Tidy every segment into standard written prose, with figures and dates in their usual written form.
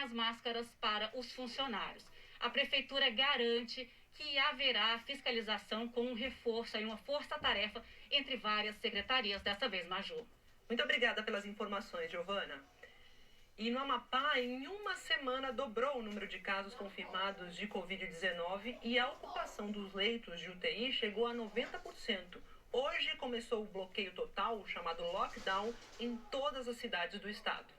as máscaras para os funcionários. A prefeitura garante que haverá fiscalização com um reforço e uma força-tarefa entre várias secretarias, dessa vez, Maju. Muito obrigada pelas informações, Giovana. E no Amapá, em uma semana, dobrou o número de casos confirmados de Covid-19 e a ocupação dos leitos de UTI chegou a 90%. Hoje começou o bloqueio total, o chamado lockdown, em todas as cidades do estado.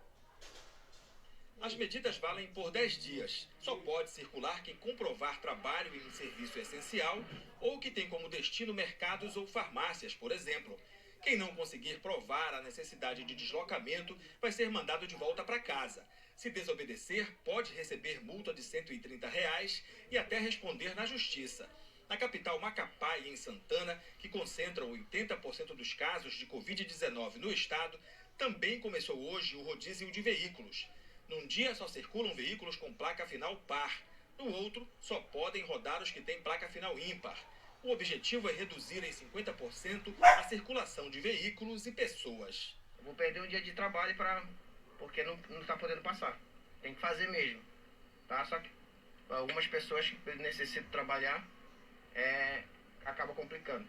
As medidas valem por 10 dias. Só pode circular quem comprovar trabalho em um serviço essencial ou que tem como destino mercados ou farmácias, por exemplo. Quem não conseguir provar a necessidade de deslocamento vai ser mandado de volta para casa. Se desobedecer, pode receber multa de R$ 130 e até responder na justiça. Na capital Macapá e em Santana, que concentram 80% dos casos de Covid-19 no estado, também começou hoje o rodízio de veículos. Num dia só circulam veículos com placa final par. No outro, só podem rodar os que têm placa final ímpar. O objetivo é reduzir em 50% a circulação de veículos e pessoas. Eu vou perder um dia de trabalho porque não está podendo passar. Tem que fazer mesmo. Tá? Só que algumas pessoas que necessitam trabalhar, acaba complicando.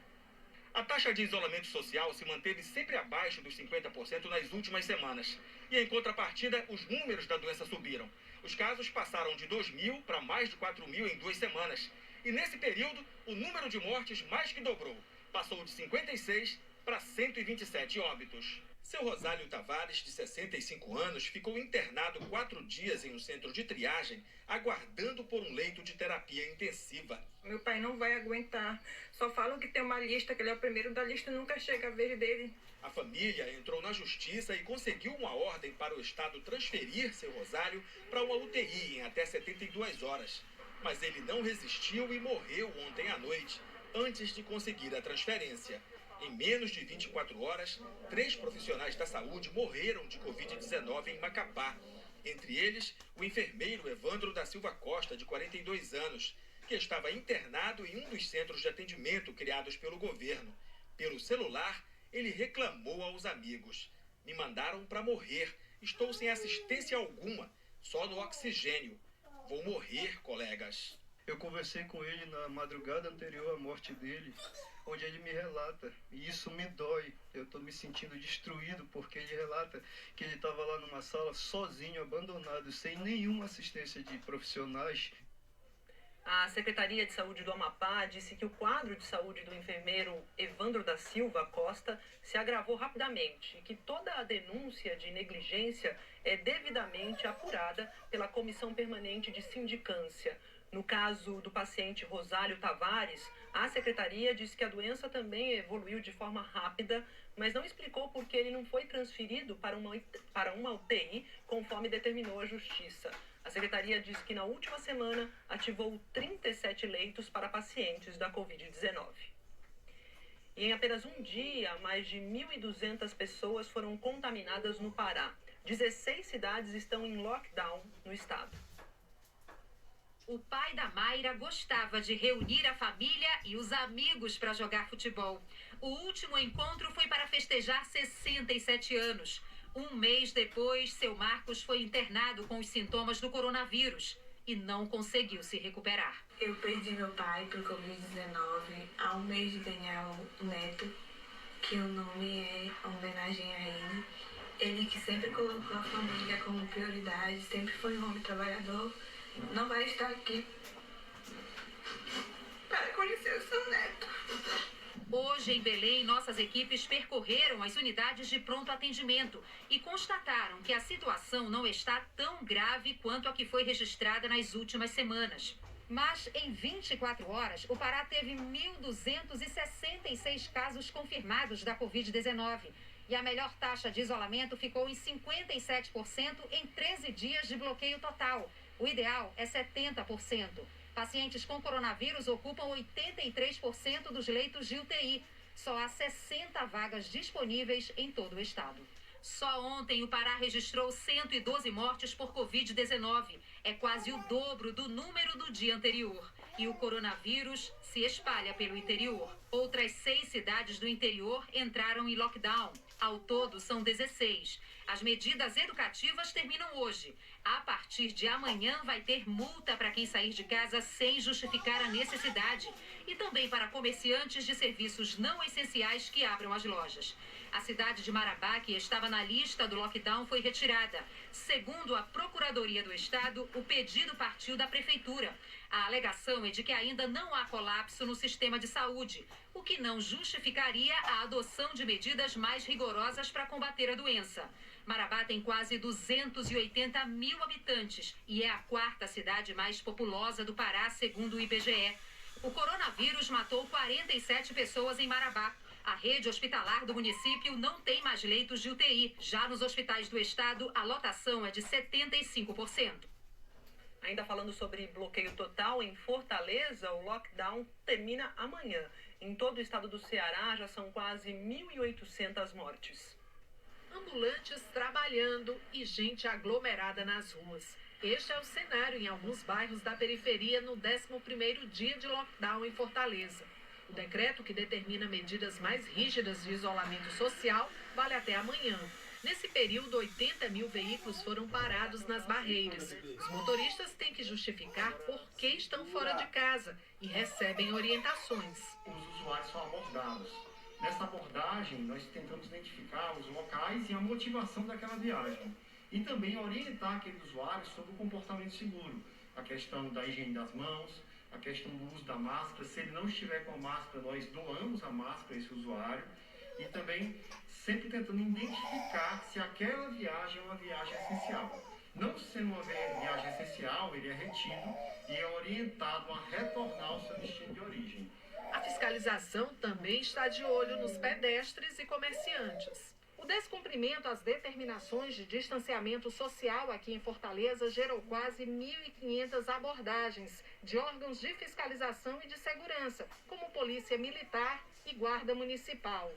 A taxa de isolamento social se manteve sempre abaixo dos 50% nas últimas semanas. E em contrapartida, os números da doença subiram. Os casos passaram de 2.000 para mais de 4.000 em 2 semanas. E nesse período, o número de mortes mais que dobrou. Passou de 56 para 127 óbitos. Seu Rosálio Tavares, de 65 anos, ficou internado 4 dias em um centro de triagem, aguardando por um leito de terapia intensiva. Meu pai não vai aguentar. Só falam que tem uma lista, que ele é o primeiro da lista, nunca chega a vez dele. A família entrou na justiça e conseguiu uma ordem para o Estado transferir seu Rosálio para uma UTI em até 72 horas. Mas ele não resistiu e morreu ontem à noite, antes de conseguir a transferência. Em menos de 24 horas, 3 profissionais da saúde morreram de Covid-19 em Macapá. Entre eles, o enfermeiro Evandro da Silva Costa, de 42 anos, que estava internado em um dos centros de atendimento criados pelo governo. Pelo celular, ele reclamou aos amigos. Me mandaram para morrer. Estou sem assistência alguma, só no oxigênio. Vou morrer, colegas. Eu conversei com ele na madrugada anterior à morte dele, onde ele me relata, e isso me dói. Eu estou me sentindo destruído, porque ele relata que ele estava lá numa sala sozinho, abandonado, sem nenhuma assistência de profissionais. A Secretaria de Saúde do Amapá disse que o quadro de saúde do enfermeiro Evandro da Silva Costa se agravou rapidamente e que toda a denúncia de negligência é devidamente apurada pela Comissão Permanente de Sindicância. No caso do paciente Rosálio Tavares, a secretaria disse que a doença também evoluiu de forma rápida, mas não explicou por que ele não foi transferido para uma UTI, conforme determinou a Justiça. A secretaria disse que na última semana ativou 37 leitos para pacientes da Covid-19. E em apenas um dia, mais de 1.200 pessoas foram contaminadas no Pará. 16 cidades estão em lockdown no estado. O pai da Mayra gostava de reunir a família e os amigos para jogar futebol. O último encontro foi para festejar 67 anos. Um mês depois, seu Marcos foi internado com os sintomas do coronavírus e não conseguiu se recuperar. Eu perdi meu pai por Covid-19 há um mês de ganhar o neto, que o nome é homenagem a ele. Ele que sempre colocou a família como prioridade, sempre foi um homem trabalhador. Não vai estar aqui para conhecer o seu neto. Hoje, em Belém, nossas equipes percorreram as unidades de pronto atendimento e constataram que a situação não está tão grave quanto a que foi registrada nas últimas semanas. Mas, em 24 horas, o Pará teve 1.266 casos confirmados da Covid-19. E a melhor taxa de isolamento ficou em 57% em 13 dias de bloqueio total. O ideal é 70%. Pacientes com coronavírus ocupam 83% dos leitos de UTI. Só há 60 vagas disponíveis em todo o estado. Só ontem o Pará registrou 112 mortes por Covid-19. É quase o dobro do número do dia anterior. E o coronavírus se espalha pelo interior. Outras 6 cidades do interior entraram em lockdown. Ao todo, são 16. As medidas educativas terminam hoje. A partir de amanhã vai ter multa para quem sair de casa sem justificar a necessidade e também para comerciantes de serviços não essenciais que abram as lojas. A cidade de Marabá, que estava na lista do lockdown, foi retirada. Segundo a Procuradoria do Estado, o pedido partiu da Prefeitura. A alegação é de que ainda não há colapso no sistema de saúde, o que não justificaria a adoção de medidas mais rigorosas para combater a doença. Marabá tem quase 280 mil habitantes e é a quarta cidade mais populosa do Pará, segundo o IBGE. O coronavírus matou 47 pessoas em Marabá. A rede hospitalar do município não tem mais leitos de UTI. Já nos hospitais do estado, a lotação é de 75%. Ainda falando sobre bloqueio total, em Fortaleza, o lockdown termina amanhã. Em todo o estado do Ceará, já são quase 1.800 mortes. Ambulantes trabalhando e gente aglomerada nas ruas. Este é o cenário em alguns bairros da periferia no 11º dia de lockdown em Fortaleza. O decreto que determina medidas mais rígidas de isolamento social vale até amanhã. Nesse período, 80 mil veículos foram parados nas barreiras. Os motoristas têm que justificar por que estão fora de casa e recebem orientações. Os usuários são abordados. Nessa abordagem, nós tentamos identificar os locais e a motivação daquela viagem. E também orientar aquele usuário sobre o comportamento seguro. A questão da higiene das mãos, a questão do uso da máscara. Se ele não estiver com a máscara, nós doamos a máscara a esse usuário. E também sempre tentando identificar se aquela viagem é uma viagem essencial. Não sendo uma viagem essencial, ele é retido e é orientado a retornar ao seu destino de origem. A fiscalização também está de olho nos pedestres e comerciantes. O descumprimento às determinações de distanciamento social aqui em Fortaleza gerou quase 1.500 abordagens de órgãos de fiscalização e de segurança, como Polícia Militar e Guarda Municipal.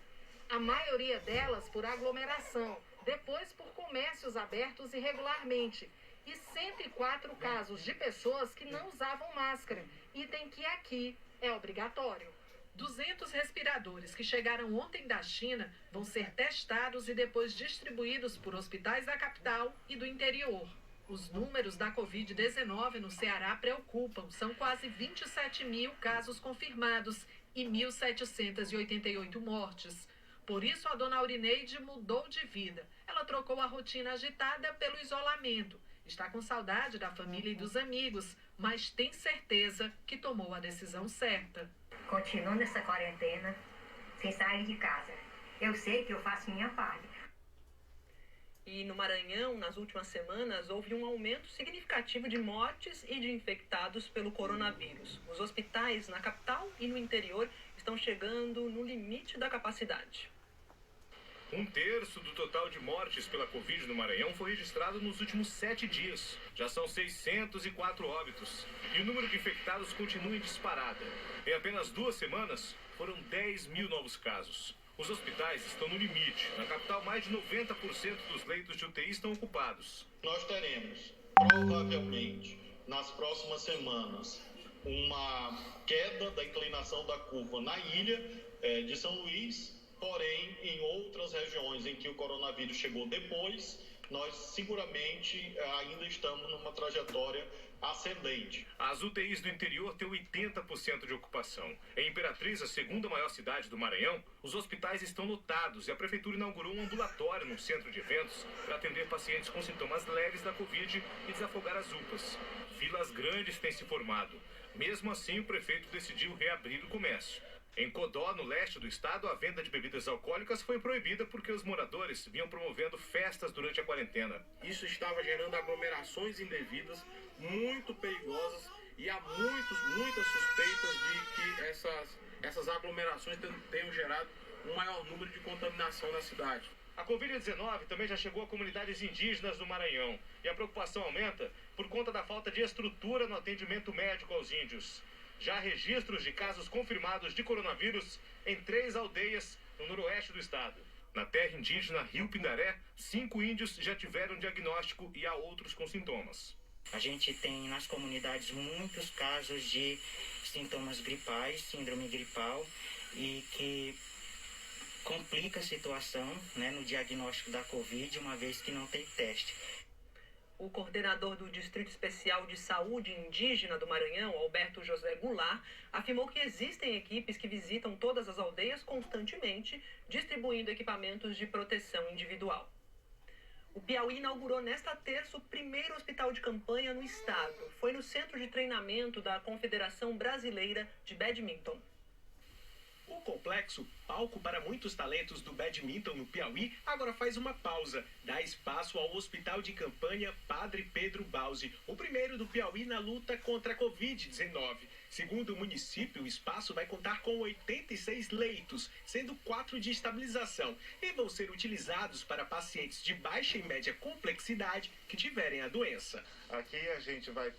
A maioria delas por aglomeração, depois por comércios abertos irregularmente. E 104 casos de pessoas que não usavam máscara, item que aqui é obrigatório. 200 respiradores que chegaram ontem da China vão ser testados e depois distribuídos por hospitais da capital e do interior. Os números da Covid-19 no Ceará preocupam. São quase 27 mil casos confirmados e 1.788 mortes. Por isso, a dona Aurineide mudou de vida. Ela trocou a rotina agitada pelo isolamento. Está com saudade da família e dos amigos, mas tem certeza que tomou a decisão certa. Continuo nessa quarentena, sem sair de casa. Eu sei que eu faço minha parte. E no Maranhão, nas últimas semanas, houve um aumento significativo de mortes e de infectados pelo coronavírus. Os hospitais na capital e no interior estão chegando no limite da capacidade. 1/3 do total de mortes pela Covid no Maranhão foi registrado nos últimos 7 dias. Já são 604 óbitos. E o número de infectados continua em disparada. Em apenas 2 semanas, foram 10 mil novos casos. Os hospitais estão no limite. Na capital, mais de 90% dos leitos de UTI estão ocupados. Nós teremos, provavelmente, nas próximas semanas, uma queda da inclinação da curva na ilha de São Luís. Porém, em outras regiões em que o coronavírus chegou depois, nós seguramente ainda estamos numa trajetória ascendente. As UTIs do interior têm 80% de ocupação. Em Imperatriz, a segunda maior cidade do Maranhão, os hospitais estão lotados e a prefeitura inaugurou um ambulatório no centro de eventos para atender pacientes com sintomas leves da Covid e desafogar as UPAs. Filas grandes têm se formado. Mesmo assim, o prefeito decidiu reabrir o comércio. Em Codó, no leste do estado, a venda de bebidas alcoólicas foi proibida porque os moradores vinham promovendo festas durante a quarentena. Isso estava gerando aglomerações indevidas, muito perigosas, e há muitas suspeitas de que essas aglomerações tenham gerado um maior número de contaminação na cidade. A Covid-19 também já chegou a comunidades indígenas do Maranhão e a preocupação aumenta por conta da falta de estrutura no atendimento médico aos índios. Já há registros de casos confirmados de coronavírus em 3 aldeias no noroeste do estado. Na terra indígena Rio Pindaré, 5 índios já tiveram diagnóstico e há outros com sintomas. A gente tem nas comunidades muitos casos de sintomas gripais, síndrome gripal, e que complica a situação, né, no diagnóstico da Covid, uma vez que não tem teste. O coordenador do Distrito Especial de Saúde Indígena do Maranhão, Alberto José Goulart, afirmou que existem equipes que visitam todas as aldeias constantemente, distribuindo equipamentos de proteção individual. O Piauí inaugurou nesta terça o primeiro hospital de campanha no estado. Foi no centro de treinamento da Confederação Brasileira de Badminton. O complexo, palco para muitos talentos do badminton no Piauí, agora faz uma pausa. Dá espaço ao Hospital de Campanha Padre Pedro Bausi, o primeiro do Piauí na luta contra a Covid-19. Segundo o município, o espaço vai contar com 86 leitos, sendo 4 de estabilização, e vão ser utilizados para pacientes de baixa e média complexidade que tiverem a doença. Aqui a gente vai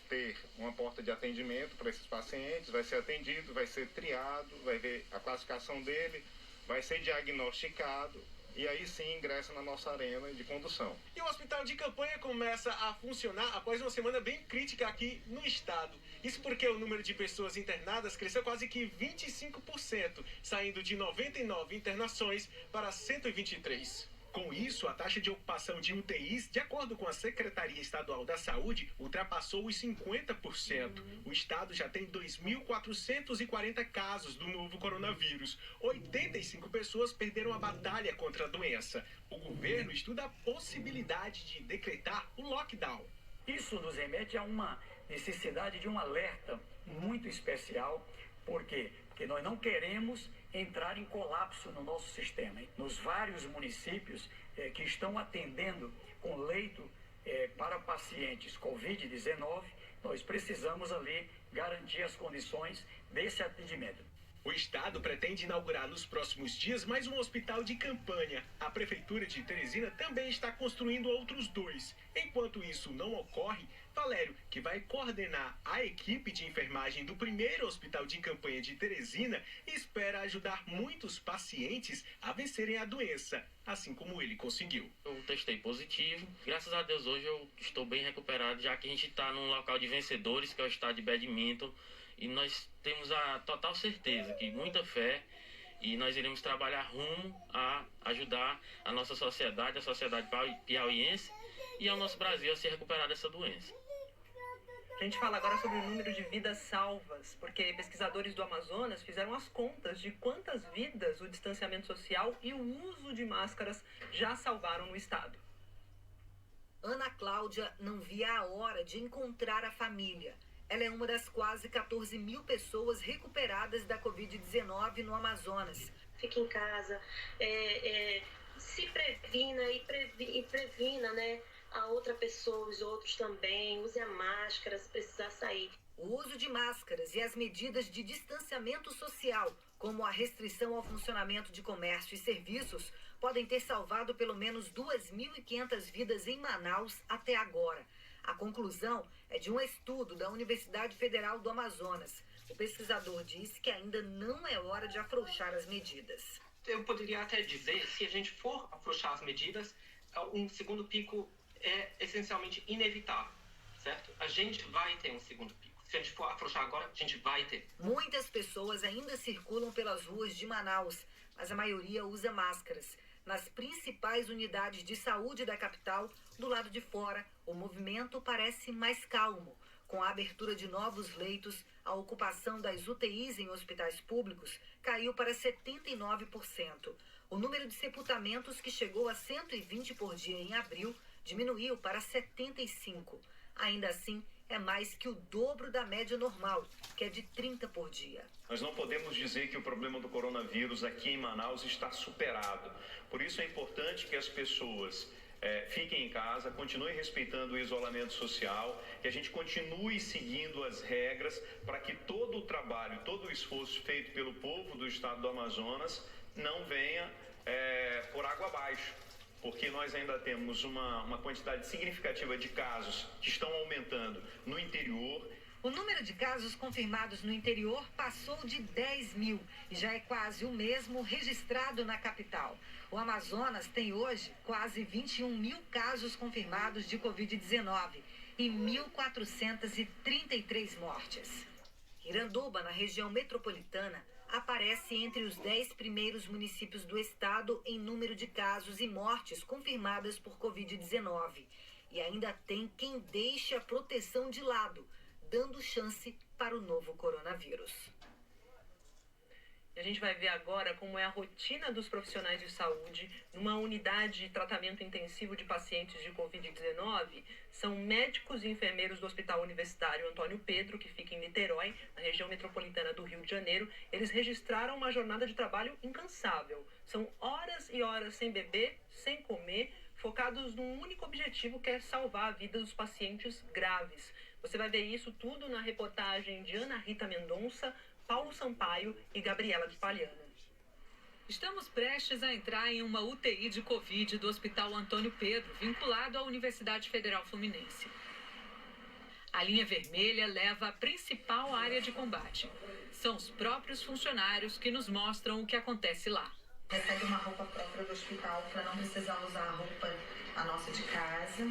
ter uma porta de atendimento para esses pacientes, vai ser atendido, vai ser triado, vai ver a classificação dele, vai ser diagnosticado e aí sim ingressa na nossa arena de condução. E o hospital de campanha começa a funcionar após uma semana bem crítica aqui no estado. Isso porque o número de pessoas internadas cresceu quase que 25%, saindo de 99 internações para 123. Com isso, a taxa de ocupação de UTIs, de acordo com a Secretaria Estadual da Saúde, ultrapassou os 50%. O estado já tem 2.440 casos do novo coronavírus. 85 pessoas perderam a batalha contra a doença. O governo estuda a possibilidade de decretar o lockdown. Isso nos remete a uma necessidade de um alerta muito especial. Por quê? Porque nós não queremos entrar em colapso no nosso sistema. Nos vários municípios que estão atendendo com leito para pacientes Covid-19, nós precisamos ali garantir as condições desse atendimento. O estado pretende inaugurar nos próximos dias mais um hospital de campanha. A prefeitura de Teresina também está construindo outros 2. Enquanto isso não ocorre, Valério, que vai coordenar a equipe de enfermagem do primeiro hospital de campanha de Teresina, espera ajudar muitos pacientes a vencerem a doença, assim como ele conseguiu. Eu testei positivo. Graças a Deus hoje eu estou bem recuperado, já que a gente está num local de vencedores, que é o estádio de badminton. E nós temos a total certeza, que muita fé, e nós iremos trabalhar rumo a ajudar a nossa sociedade, a sociedade piauiense e ao nosso Brasil a se recuperar dessa doença. A gente fala agora sobre o número de vidas salvas, porque pesquisadores do Amazonas fizeram as contas de quantas vidas o distanciamento social e o uso de máscaras já salvaram no estado. Ana Cláudia não via a hora de encontrar a família. Ela é uma das quase 14 mil pessoas recuperadas da Covid-19 no Amazonas. Fique em casa, se previna e previna, né, a outra pessoa, os outros também. Use a máscara se precisar sair. O uso de máscaras e as medidas de distanciamento social, como a restrição ao funcionamento de comércio e serviços, podem ter salvado pelo menos 2.500 vidas em Manaus até agora. A conclusão é de um estudo da Universidade Federal do Amazonas. O pesquisador disse que ainda não é hora de afrouxar as medidas. Eu poderia até dizer, se a gente for afrouxar as medidas, um segundo pico é essencialmente inevitável, certo? A gente vai ter um segundo pico. Se a gente for afrouxar agora, a gente vai ter. Muitas pessoas ainda circulam pelas ruas de Manaus, mas a maioria usa máscaras. Nas principais unidades de saúde da capital, do lado de fora, o movimento parece mais calmo. Com a abertura de novos leitos, a ocupação das UTIs em hospitais públicos caiu para 79%. O número de sepultamentos, que chegou a 120 por dia em abril, diminuiu para 75. Ainda assim, é mais que o dobro da média normal, que é de 30 por dia. Nós não podemos dizer que o problema do coronavírus aqui em Manaus está superado. Por isso é importante que as pessoas fiquem em casa, continuem respeitando o isolamento social, que a gente continue seguindo as regras para que todo o trabalho, todo o esforço feito pelo povo do estado do Amazonas não venha por água abaixo. Porque nós ainda temos uma quantidade significativa de casos que estão aumentando no interior. O número de casos confirmados no interior passou de 10 mil e já é quase o mesmo registrado na capital. O Amazonas tem hoje quase 21 mil casos confirmados de Covid-19 e 1.433 mortes. Iranduba, na região metropolitana, aparece entre os 10 primeiros municípios do estado em número de casos e mortes confirmadas por Covid-19. E ainda tem quem deixe a proteção de lado, dando chance para o novo coronavírus. A gente vai ver agora como é a rotina dos profissionais de saúde numa unidade de tratamento intensivo de pacientes de Covid-19. São médicos e enfermeiros do Hospital Universitário Antônio Pedro, que fica em Niterói, na região metropolitana do Rio de Janeiro. Eles registraram uma jornada de trabalho incansável. São horas e horas sem beber, sem comer, focados num único objetivo, que é salvar a vida dos pacientes graves. Você vai ver isso tudo na reportagem de Ana Rita Mendonça, Paulo Sampaio e Gabriela de Palhano. Estamos prestes a entrar em uma UTI de Covid do Hospital Antônio Pedro, vinculado à Universidade Federal Fluminense. A linha vermelha leva à principal área de combate. São os próprios funcionários que nos mostram o que acontece lá. Recebe uma roupa própria do hospital para não precisar usar a roupa a nossa de casa.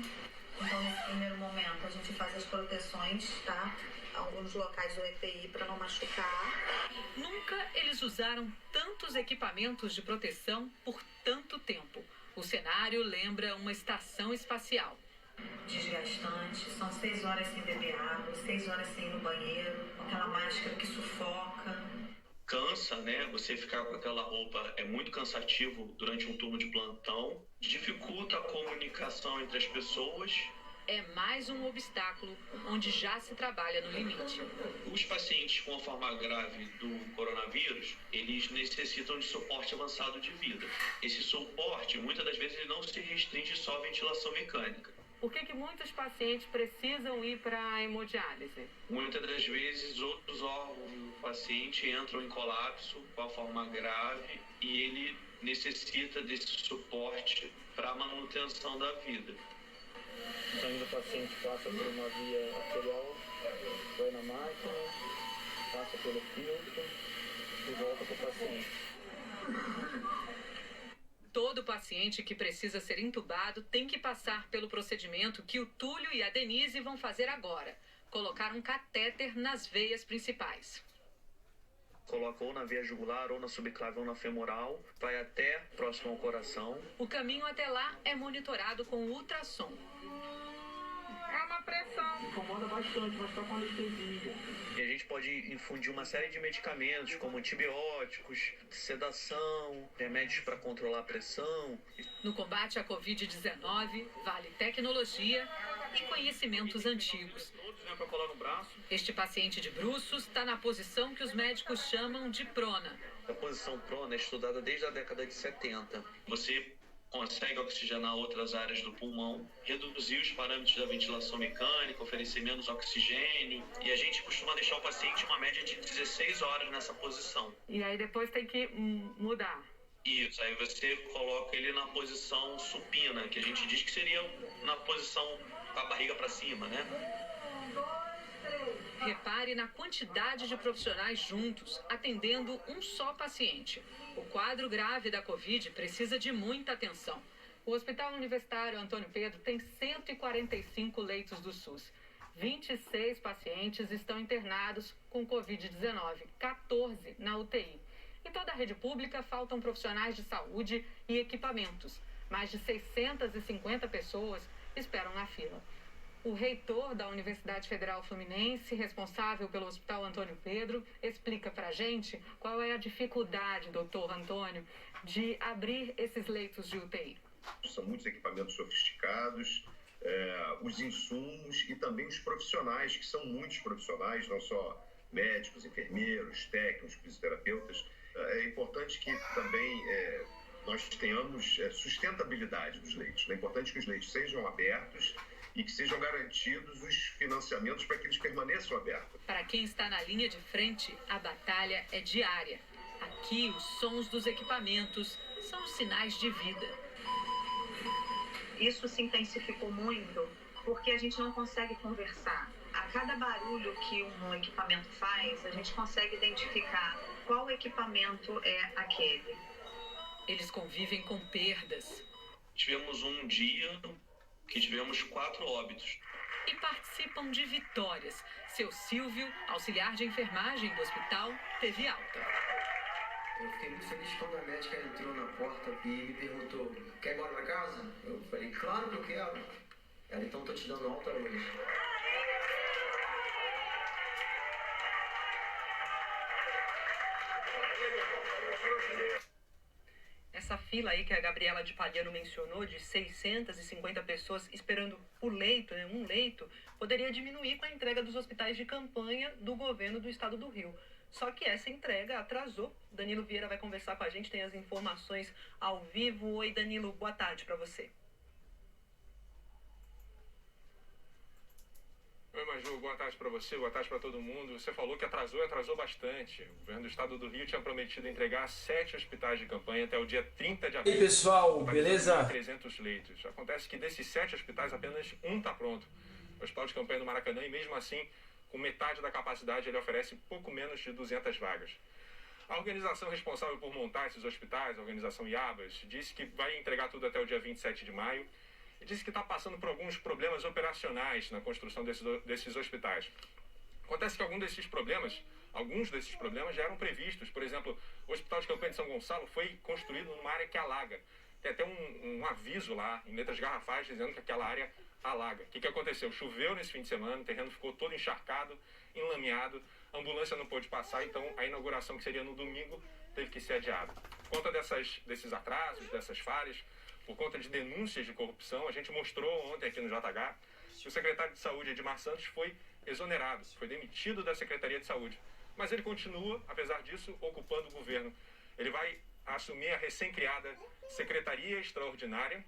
Então, nesse primeiro momento, a gente faz as proteções, tá? Alguns locais do EPI para não machucar. Nunca eles usaram tantos equipamentos de proteção por tanto tempo. O cenário lembra uma estação espacial. Desgastante, são 6 horas sem beber água, 6 horas sem ir no banheiro, com aquela máscara que sufoca. Cansa, né? Você ficar com aquela roupa é muito cansativo durante um turno de plantão, dificulta a comunicação entre as pessoas. É mais um obstáculo onde já se trabalha no limite. Os pacientes com a forma grave do coronavírus, eles necessitam de suporte avançado de vida. Esse suporte, muitas das vezes, ele não se restringe só à ventilação mecânica. Por que muitos pacientes precisam ir para a hemodiálise? Muitas das vezes, outros órgãos do paciente entram em colapso com a forma grave e ele necessita desse suporte para a manutenção da vida. Então, ainda o paciente passa por uma via arterial, vai na máquina, passa pelo filtro e volta para o paciente. Todo paciente que precisa ser entubado tem que passar pelo procedimento que o Túlio e a Denise vão fazer agora. Colocar um catéter nas veias principais. Coloca ou na veia jugular, ou na subclave, ou na femoral, vai até próximo ao coração. O caminho até lá é monitorado com ultrassom. É uma pressão. Incomoda bastante, mas está com anestesia. E a gente pode infundir uma série de medicamentos, como antibióticos, sedação, remédios para controlar a pressão. No combate à Covid-19, vale tecnologia e conhecimentos antigos. Para colar no braço. Este paciente de bruços está na posição que os médicos chamam de prona. A posição prona é estudada desde a década de 70. Você consegue oxigenar outras áreas do pulmão, reduzir os parâmetros da ventilação mecânica, oferecer menos oxigênio. E a gente costuma deixar o paciente uma média de 16 horas nessa posição. E aí depois tem que mudar. Isso, aí você coloca ele na posição supina, que a gente diz que seria na posição com a barriga para cima, né? Repare na quantidade de profissionais juntos, atendendo um só paciente. O quadro grave da Covid precisa de muita atenção. O Hospital Universitário Antônio Pedro tem 145 leitos do SUS. 26 pacientes estão internados com Covid-19, 14 na UTI. Em toda a rede pública faltam profissionais de saúde e equipamentos. Mais de 650 pessoas esperam na fila. O reitor da Universidade Federal Fluminense, responsável pelo Hospital Antônio Pedro, explica para a gente qual é a dificuldade, doutor Antônio, de abrir esses leitos de UTI. São muitos equipamentos sofisticados, os insumos e também os profissionais, que são muitos profissionais, não só médicos, enfermeiros, técnicos, fisioterapeutas. É importante que também nós tenhamos sustentabilidade dos leitos. É importante que os leitos sejam abertos e que sejam garantidos os financiamentos para que eles permaneçam abertos. Para quem está na linha de frente, a batalha é diária. Aqui, os sons dos equipamentos são os sinais de vida. Isso se intensificou muito porque a gente não consegue conversar. A cada barulho que um equipamento faz, a gente consegue identificar qual equipamento é aquele. Eles convivem com perdas. Tivemos um dia que tivemos 4 óbitos. E participam de vitórias. Seu Silvio, auxiliar de enfermagem do hospital, teve alta. Eu fiquei muito feliz quando a médica entrou na porta e me perguntou: quer ir embora pra casa? Eu falei: claro que eu quero. Cara, então eu tô te dando alta hoje. Essa fila aí que a Gabriela de Palhano mencionou, de 650 pessoas esperando o leito, né, um leito, poderia diminuir com a entrega dos hospitais de campanha do governo do estado do Rio. Só que essa entrega atrasou. Danilo Vieira vai conversar com a gente, tem as informações ao vivo. Oi, Danilo, boa tarde para você. Oi, Maju, boa tarde para você, boa tarde para todo mundo. Você falou que atrasou bastante. O governo do estado do Rio tinha prometido entregar 7 hospitais de campanha até o dia 30 de abril. E aí, pessoal, beleza? 300 leitos. Acontece que desses 7 hospitais, apenas um está pronto. O Hospital de Campanha do Maracanã, e mesmo assim, com metade da capacidade, ele oferece pouco menos de 200 vagas. A organização responsável por montar esses hospitais, a organização IABAS, disse que vai entregar tudo até o dia 27 de maio. E disse que está passando por alguns problemas operacionais na construção desses hospitais. Acontece que alguns desses problemas já eram previstos. Por exemplo, o Hospital de Campanha de São Gonçalo foi construído numa área que alaga. Tem até um aviso lá, em letras garrafais, dizendo que aquela área alaga. O que aconteceu? Choveu nesse fim de semana, o terreno ficou todo encharcado, enlameado, a ambulância não pôde passar, então a inauguração, que seria no domingo, teve que ser adiada. Por conta desses atrasos, dessas falhas, por conta de denúncias de corrupção, a gente mostrou ontem aqui no JH que o secretário de Saúde, Edmar Santos, foi exonerado, foi demitido da Secretaria de Saúde. Mas ele continua, apesar disso, ocupando o governo. Ele vai assumir a recém-criada Secretaria Extraordinária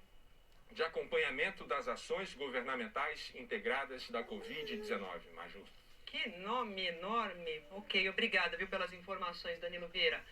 de Acompanhamento das Ações Governamentais Integradas da Covid-19. Maju. Que nome enorme. Ok, obrigada, viu, pelas informações, Danilo Vieira.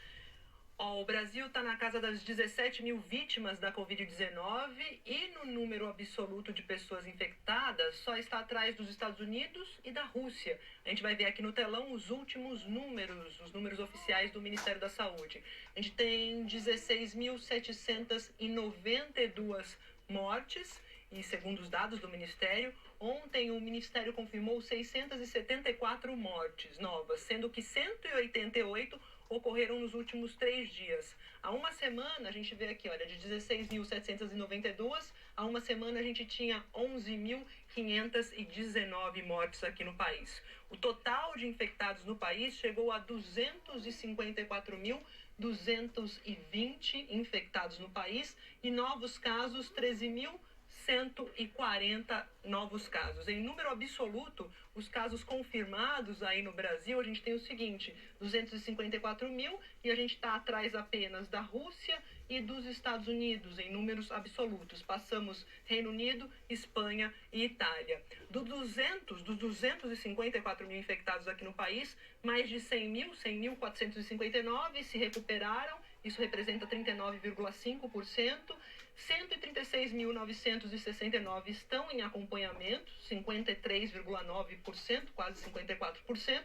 O Brasil está na casa das 17 mil vítimas da Covid-19 e no número absoluto de pessoas infectadas só está atrás dos Estados Unidos e da Rússia. A gente vai ver aqui no telão os últimos números, os números oficiais do Ministério da Saúde. A gente tem 16.792 mortes, e segundo os dados do Ministério, ontem o Ministério confirmou 674 mortes novas, sendo que 188 ocorreram nos últimos 3 dias. Há uma semana, a gente vê aqui, olha, de 16.792, há uma semana a gente tinha 11.519 mortes aqui no país. O total de infectados no país chegou a 254.220 infectados no país e novos casos, 13.140 novos casos. Em número absoluto, os casos confirmados aí no Brasil, a gente tem o seguinte, 254 mil, e a gente está atrás apenas da Rússia e dos Estados Unidos, em números absolutos. Passamos Reino Unido, Espanha e Itália. Dos 254 mil infectados aqui no país, mais de 100.459 se recuperaram, isso representa 39,5%. 136.969 estão em acompanhamento, 53,9%, quase 54%,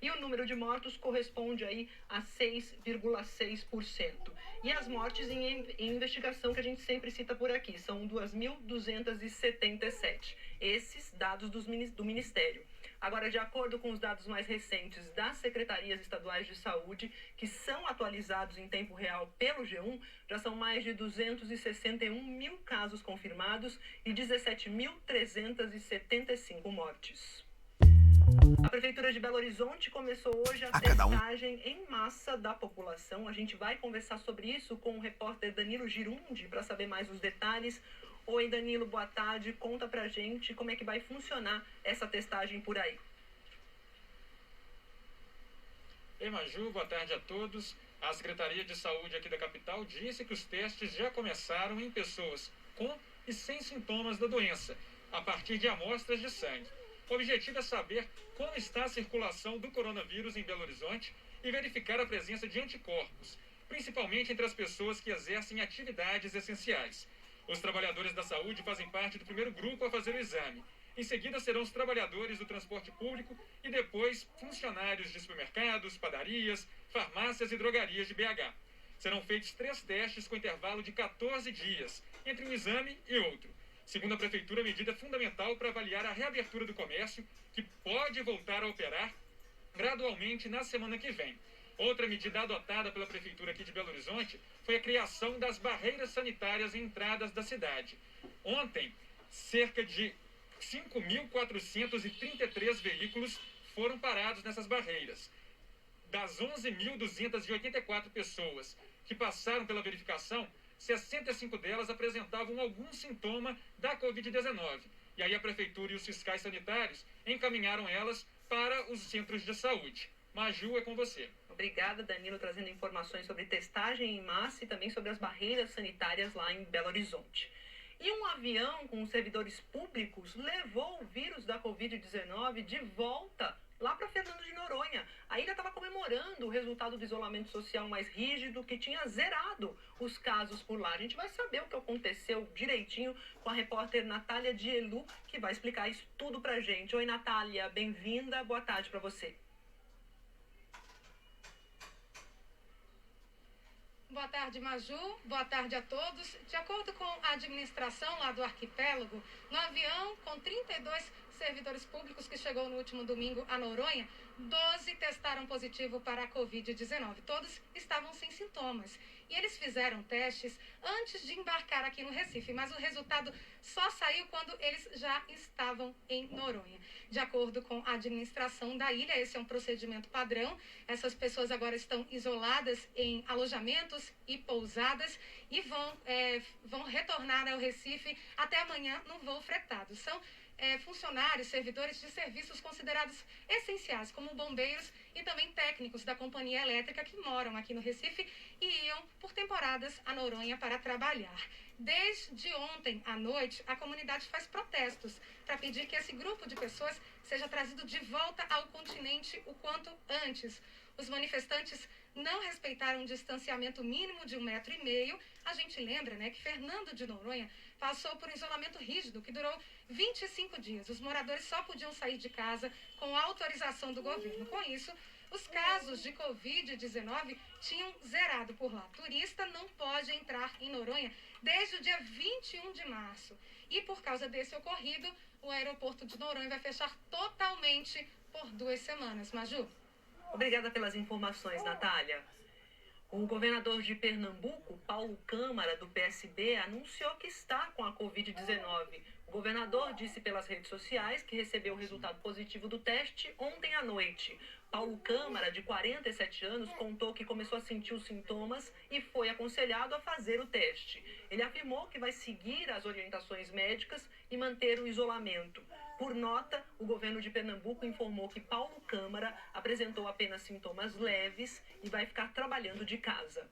e o número de mortos corresponde aí a 6,6%. E as mortes em investigação que a gente sempre cita por aqui, são 2.277. Esses dados do Ministério. Agora, de acordo com os dados mais recentes das secretarias estaduais de saúde, que são atualizados em tempo real pelo G1, já são mais de 261 mil casos confirmados e 17.375 mortes. A Prefeitura de Belo Horizonte começou hoje a testagem em massa da população. A gente vai conversar sobre isso com o repórter Danilo Girundi para saber mais os detalhes. Oi, Danilo, boa tarde. Conta pra gente como é que vai funcionar essa testagem por aí. Ei, Maju, boa tarde a todos. A Secretaria de Saúde aqui da capital disse que os testes já começaram em pessoas com e sem sintomas da doença, a partir de amostras de sangue. O objetivo é saber como está a circulação do coronavírus em Belo Horizonte e verificar a presença de anticorpos, principalmente entre as pessoas que exercem atividades essenciais. Os trabalhadores da saúde fazem parte do primeiro grupo a fazer o exame. Em seguida serão os trabalhadores do transporte público e depois funcionários de supermercados, padarias, farmácias e drogarias de BH. Serão feitos 3 testes com intervalo de 14 dias, entre um exame e outro. Segundo a Prefeitura, a medida é fundamental para avaliar a reabertura do comércio, que pode voltar a operar gradualmente na semana que vem. Outra medida adotada pela Prefeitura aqui de Belo Horizonte foi a criação das barreiras sanitárias em entradas da cidade. Ontem, cerca de 5.433 veículos foram parados nessas barreiras. Das 11.284 pessoas que passaram pela verificação, 65 delas apresentavam algum sintoma da Covid-19. E aí a Prefeitura e os fiscais sanitários encaminharam elas para os centros de saúde. Maju, é com você. Obrigada, Danilo, trazendo informações sobre testagem em massa e também sobre as barreiras sanitárias lá em Belo Horizonte. E um avião com servidores públicos levou o vírus da Covid-19 de volta lá para Fernando de Noronha. A ilha estava comemorando o resultado do isolamento social mais rígido, que tinha zerado os casos por lá. A gente vai saber o que aconteceu direitinho com a repórter Natália Dielu, que vai explicar isso tudo pra gente. Oi, Natália, bem-vinda, boa tarde para você. Boa tarde, Maju. Boa tarde a todos. De acordo com a administração lá do arquipélago, no avião com 32 servidores públicos que chegou no último domingo a Noronha, 12 testaram positivo para a Covid-19. Todos estavam sem sintomas. E eles fizeram testes antes de embarcar aqui no Recife, mas o resultado só saiu quando eles já estavam em Noronha. De acordo com a administração da ilha, esse é um procedimento padrão. Essas pessoas agora estão isoladas em alojamentos e pousadas e vão retornar ao Recife até amanhã no voo fretado. São funcionários, servidores de serviços considerados essenciais, como bombeiros e também técnicos da companhia elétrica que moram aqui no Recife e iam por temporadas a Noronha para trabalhar. Desde ontem à noite, a comunidade faz protestos para pedir que esse grupo de pessoas seja trazido de volta ao continente o quanto antes. Os manifestantes não respeitaram um distanciamento mínimo de 1,5 metro. A gente lembra, né, que Fernando de Noronha passou por um isolamento rígido que durou 25 dias. Os moradores só podiam sair de casa com autorização do governo. Com isso, os casos de Covid-19 tinham zerado por lá. Turista não pode entrar em Noronha desde o dia 21 de março. E por causa desse ocorrido, o aeroporto de Noronha vai fechar totalmente por 2 semanas. Maju? Obrigada pelas informações, Natália. O governador de Pernambuco, Paulo Câmara, do PSB, anunciou que está com a Covid-19. O governador disse pelas redes sociais que recebeu o resultado positivo do teste ontem à noite. Paulo Câmara, de 47 anos, contou que começou a sentir os sintomas e foi aconselhado a fazer o teste. Ele afirmou que vai seguir as orientações médicas e manter o isolamento. Por nota, o governo de Pernambuco informou que Paulo Câmara apresentou apenas sintomas leves e vai ficar trabalhando de casa.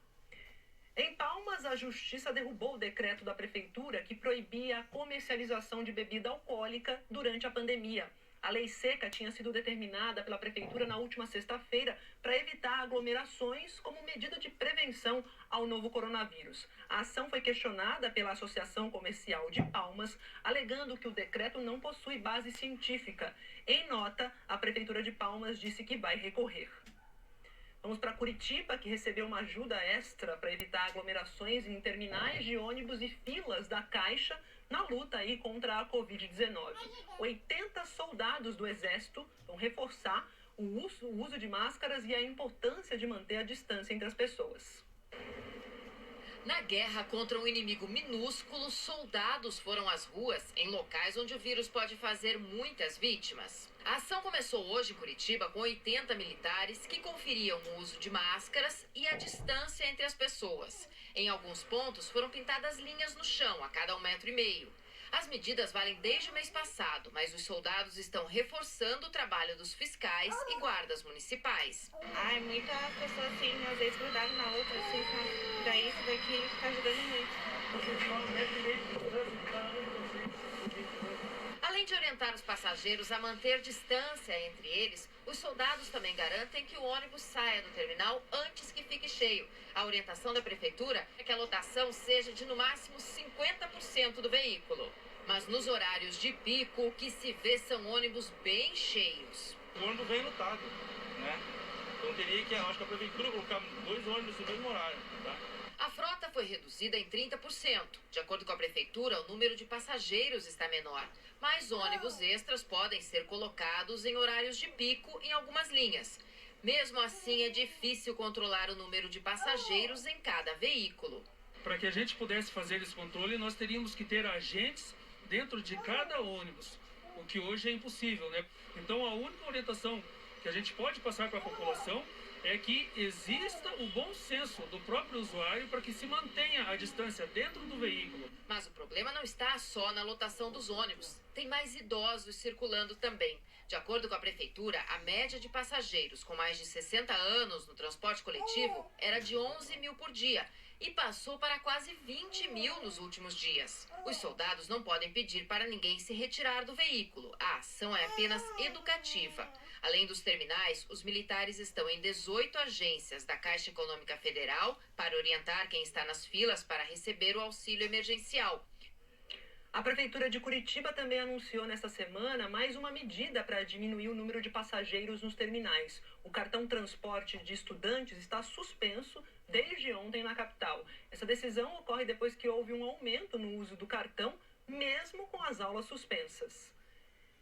Em Palmas, a Justiça derrubou o decreto da Prefeitura que proibia a comercialização de bebida alcoólica durante a pandemia. A lei seca tinha sido determinada pela Prefeitura na última sexta-feira para evitar aglomerações como medida de prevenção ao novo coronavírus. A ação foi questionada pela Associação Comercial de Palmas, alegando que o decreto não possui base científica. Em nota, a Prefeitura de Palmas disse que vai recorrer. Vamos para Curitiba, que recebeu uma ajuda extra para evitar aglomerações em terminais de ônibus e filas da Caixa na luta aí contra a Covid-19. 80 soldados do Exército vão reforçar o uso de máscaras e a importância de manter a distância entre as pessoas. Na guerra contra um inimigo minúsculo, soldados foram às ruas em locais onde o vírus pode fazer muitas vítimas. A ação começou hoje em Curitiba com 80 militares que conferiam o uso de máscaras e a distância entre as pessoas. Em alguns pontos foram pintadas linhas no chão a cada 1,5 metro. As medidas valem desde o mês passado, mas os soldados estão reforçando o trabalho dos fiscais e guardas municipais. Muita pessoa assim, às vezes grudada na outra, assim, daí isso daqui está ajudando muito. Além de orientar os passageiros a manter distância entre eles, os soldados também garantem que o ônibus saia do terminal antes que fique cheio. A orientação da prefeitura é que a lotação seja de no máximo 50% do veículo. Mas nos horários de pico, o que se vê são ônibus bem cheios. O ônibus vem lotado, né? Então teria que, acho que a prefeitura colocar 2 ônibus no mesmo horário, tá? A frota foi reduzida em 30%. De acordo com a prefeitura, o número de passageiros está menor. Mas ônibus extras podem ser colocados em horários de pico em algumas linhas. Mesmo assim, é difícil controlar o número de passageiros em cada veículo. Para que a gente pudesse fazer esse controle, nós teríamos que ter agentes dentro de cada ônibus, o que hoje é impossível, né? Então, a única orientação que a gente pode passar para a população é que exista o bom senso do próprio usuário para que se mantenha a distância dentro do veículo. Mas o problema não está só na lotação dos ônibus. Tem mais idosos circulando também. De acordo com a prefeitura, a média de passageiros com mais de 60 anos no transporte coletivo era de 11 mil por dia e passou para quase 20 mil nos últimos dias. Os soldados não podem pedir para ninguém se retirar do veículo. A ação é apenas educativa. Além dos terminais, os militares estão em 18 agências da Caixa Econômica Federal para orientar quem está nas filas para receber o auxílio emergencial. A Prefeitura de Curitiba também anunciou nesta semana mais uma medida para diminuir o número de passageiros nos terminais. O cartão transporte de estudantes está suspenso desde ontem na capital. Essa decisão ocorre depois que houve um aumento no uso do cartão, mesmo com as aulas suspensas.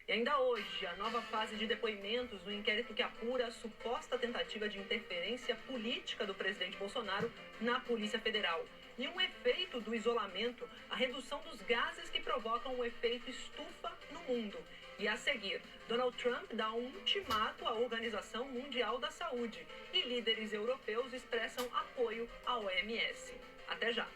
E ainda hoje, a nova fase de depoimentos no inquérito que apura a suposta tentativa de interferência política do presidente Bolsonaro na Polícia Federal. E um efeito do isolamento, a redução dos gases que provocam o efeito estufa no mundo. E a seguir, Donald Trump dá um ultimato à Organização Mundial da Saúde e líderes europeus expressam apoio à OMS. Até já!